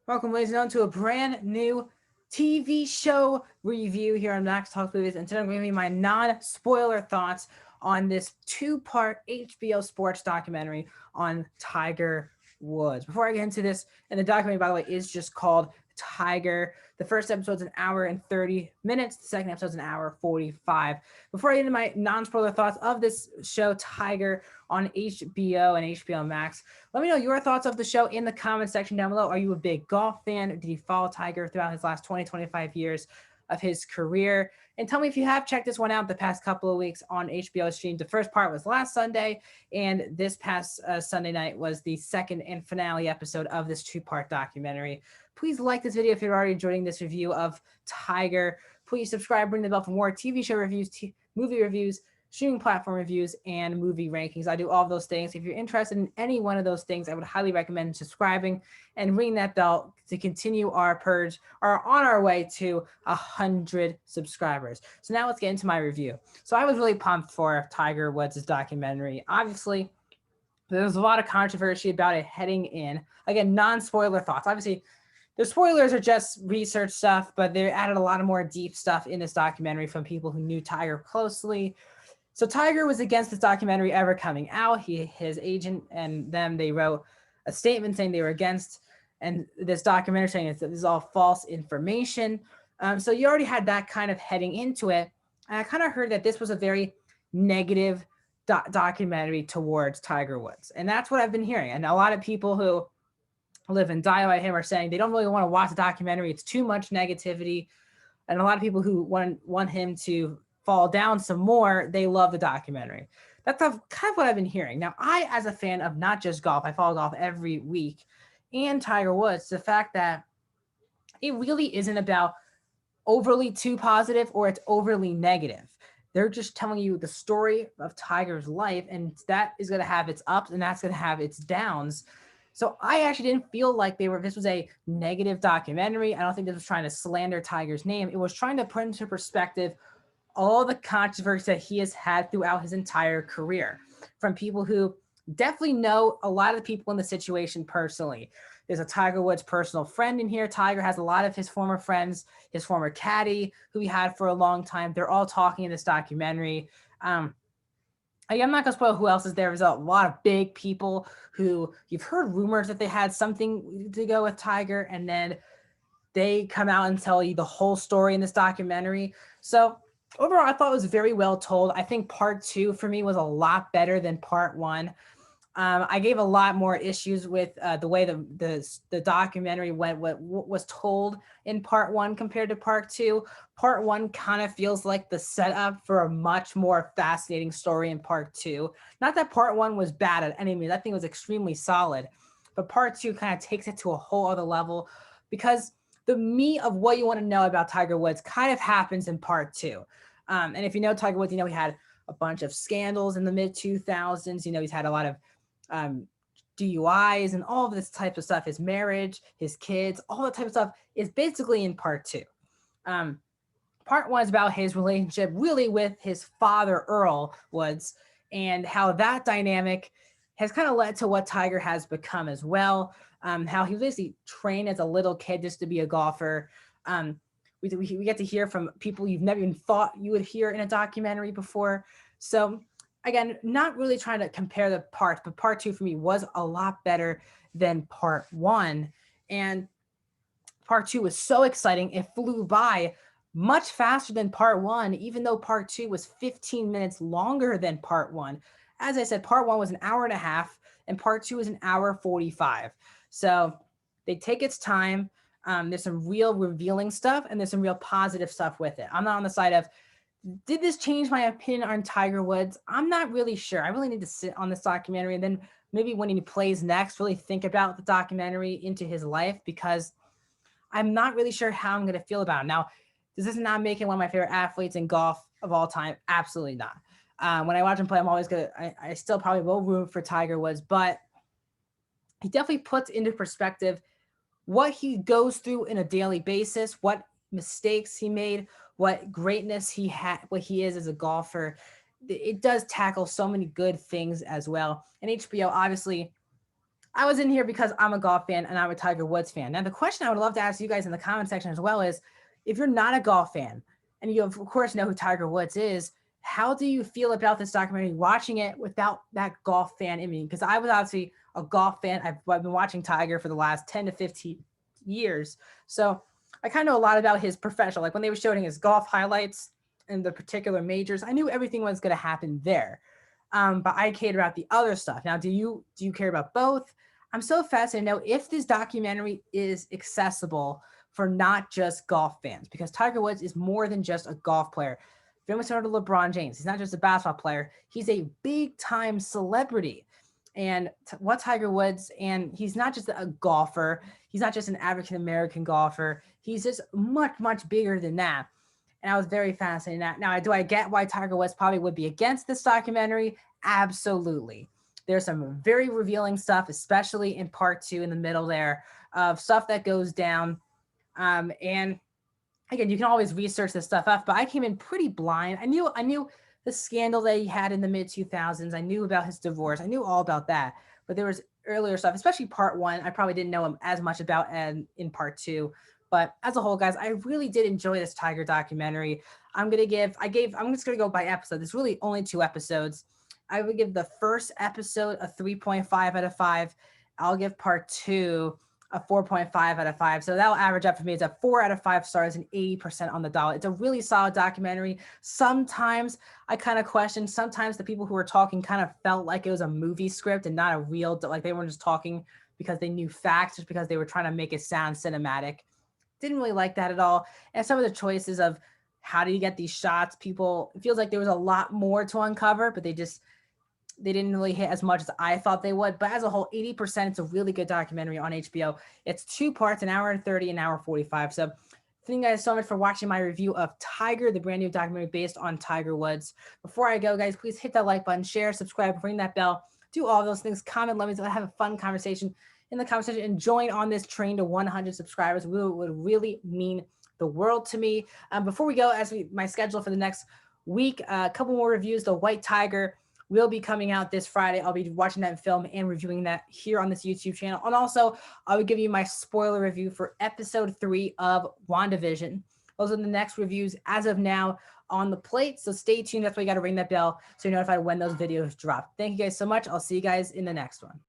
Welcome, ladies and gentlemen, to a brand new TV show review here on Max Talk Movies. And today I'm going to give you my non-spoiler thoughts on this two-part HBO sports documentary on Tiger Woods. Before I get into this, and the documentary, by the way, is just called Tiger. The first episode's an hour and 30 minutes. The second episode's an hour 45. Before I get into my non-spoiler thoughts of this show, Tiger, on HBO and HBO Max, let me know your thoughts of the show in the comment section down below. Are you a big golf fan? Did you follow Tiger throughout his last 20, 25 years of his career? And tell me if you have checked this one out the past couple of weeks on HBO stream. The first part was last Sunday, and this past Sunday night was the second and finale episode of this two-part documentary. Please like this video if you're already enjoying this review of Tiger. Please subscribe, ring the bell for more TV show reviews, movie reviews, streaming platform reviews, and movie rankings. I do all of those things. If you're interested in any one of those things, I would highly recommend subscribing and ringing that bell to continue our purge, or on our way to 100 subscribers. So now let's get into my review. So I was really pumped for Tiger Woods' documentary. Obviously, there was a lot of controversy about it heading in. Again, non-spoiler thoughts. Obviously, the spoilers are just research stuff, but they added a lot of more deep stuff in this documentary from people who knew Tiger closely. So Tiger was against this documentary ever coming out. His agent and them, they wrote a statement saying they were against, and this documentary saying that this is all false information. So you already had that kind of heading into it. And I kind of heard that this was a very negative documentary towards Tiger Woods. And that's what I've been hearing. And a lot of people who live and die by him are saying they don't really want to watch the documentary. It's too much negativity. And a lot of people who want him to fall down some more, they love the documentary. That's kind of what I've been hearing. Now, I, as a fan of not just golf, I follow golf every week, and Tiger Woods, the fact that it really isn't about overly too positive or it's overly negative. They're just telling you the story of Tiger's life, and that is going to have its ups and that's going to have its downs. So I actually didn't feel like this was a negative documentary. I don't think this was trying to slander Tiger's name. It was trying to put into perspective all the controversy that he has had throughout his entire career from people who definitely know a lot of the people in the situation personally. There's a Tiger Woods personal friend in here. Tiger has a lot of his former friends, his former caddy, who he had for a long time. They're all talking in this documentary. I'm not gonna spoil who else is there. There's a lot of big people who you've heard rumors that they had something to go with Tiger, and then they come out and tell you the whole story in this documentary. So overall, I thought it was very well told. I think part two for me was a lot better than part one. I gave a lot more issues with the way the documentary went, what was told in part one compared to part two. Part one kind of feels like the setup for a much more fascinating story in part two. Not that part one was bad at any means, I think it was extremely solid, but part two kind of takes it to a whole other level because the meat of what you want to know about Tiger Woods kind of happens in part two. And if you know Tiger Woods, you know he had a bunch of scandals in the mid 2000s. You know, he's had a lot of um, DUIs and all of this type of stuff. His marriage, his kids, all that type of stuff is basically in part two. Um, Part one is about his relationship really with his father, Earl Woods, and how that dynamic has kind of led to what Tiger has become as well. How he basically trained as a little kid just to be a golfer. We get to hear from people you've never even thought you would hear in a documentary before. So again, not really trying to compare the parts, but part two for me was a lot better than part one. And part two was so exciting. It flew by much faster than part one, even though part two was 15 minutes longer than part one. As I said, part one was an hour and a half, and part two is an hour 45. So they take its time. There's some real revealing stuff, and there's some real positive stuff with it. I'm not on the side of, did this change my opinion on Tiger Woods? I'm not really sure. I really need to sit on this documentary and then maybe when he plays next, really think about the documentary into his life, because I'm not really sure how I'm going to feel about him. Now, does this not make him one of my favorite athletes in golf of all time? Absolutely not. When I watch him play, I'm always going to, I still probably will root for Tiger Woods, but he definitely puts into perspective what he goes through in a daily basis, what mistakes he made, what greatness he had, what he is as a golfer. It does tackle so many good things as well. And HBO obviously I was in here because I'm a golf fan and I'm a Tiger Woods fan. Now, the question I would love to ask you guys in the comment section as well is, if you're not a golf fan and you of course know who Tiger Woods is, how do you feel about this documentary watching it without that golf fan in me? Because I was obviously a golf fan. I've been watching Tiger for the last 10 to 15 years. So I kind of know a lot about his professional, like when they were showing his golf highlights and the particular majors, I knew everything was going to happen there. But I cared about the other stuff. Now, do you care about both? I'm so fascinated to know if this documentary is accessible for not just golf fans, because Tiger Woods is more than just a golf player. Very similar to LeBron James. He's not just a basketball player. He's a big time celebrity. And what Tiger Woods, and he's not just a golfer. He's not just an African American golfer. He's just much, much bigger than that. And I was very fascinated in that. Now, do I get why Tiger Woods probably would be against this documentary? Absolutely. There's some very revealing stuff, especially in part 2 in the middle there, of stuff that goes down. And again, you can always research this stuff up, but I came in pretty blind. I knew the scandal that he had in the mid 2000s. I knew about his divorce. I knew all about that, but there was earlier stuff, especially part 1. I probably didn't know him as much about and in part 2. But as a whole, guys, I really did enjoy this Tiger documentary. I'm just gonna go by episode. There's really only 2 episodes. I would give the first episode a 3.5 out of 5. I'll give part 2 a 4.5 out of 5. So that'll average up for me. It's a 4 out of 5 stars and 80% on the dollar. It's a really solid documentary. Sometimes I kind of question, sometimes the people who were talking kind of felt like it was a movie script and not a real, like they weren't just talking because they knew facts, just because they were trying to make it sound cinematic. Didn't really like that at all. And some of the choices of how do you get these shots, it feels like there was a lot more to uncover, but they didn't really hit as much as I thought they would. But as a whole, 80%, it's a really good documentary on HBO. It's 2 parts, an hour and 30, an hour 45. So thank you guys so much for watching my review of Tiger, the brand new documentary based on Tiger Woods. Before I go, guys, please hit that like button, share, subscribe, ring that bell, do all those things, comment, let me have a fun conversation in the comment section, and join on this train to 100 subscribers. It would really mean the world to me. Before we go, my schedule for the next week, a couple more reviews. The White Tiger will be coming out this Friday. I'll be watching that film and reviewing that here on this YouTube channel. And also, I will give you my spoiler review for episode 3 of WandaVision. Those are the next reviews as of now on the plate. So stay tuned. That's why you got to ring that bell so you're notified when those videos drop. Thank you guys so much. I'll see you guys in the next one.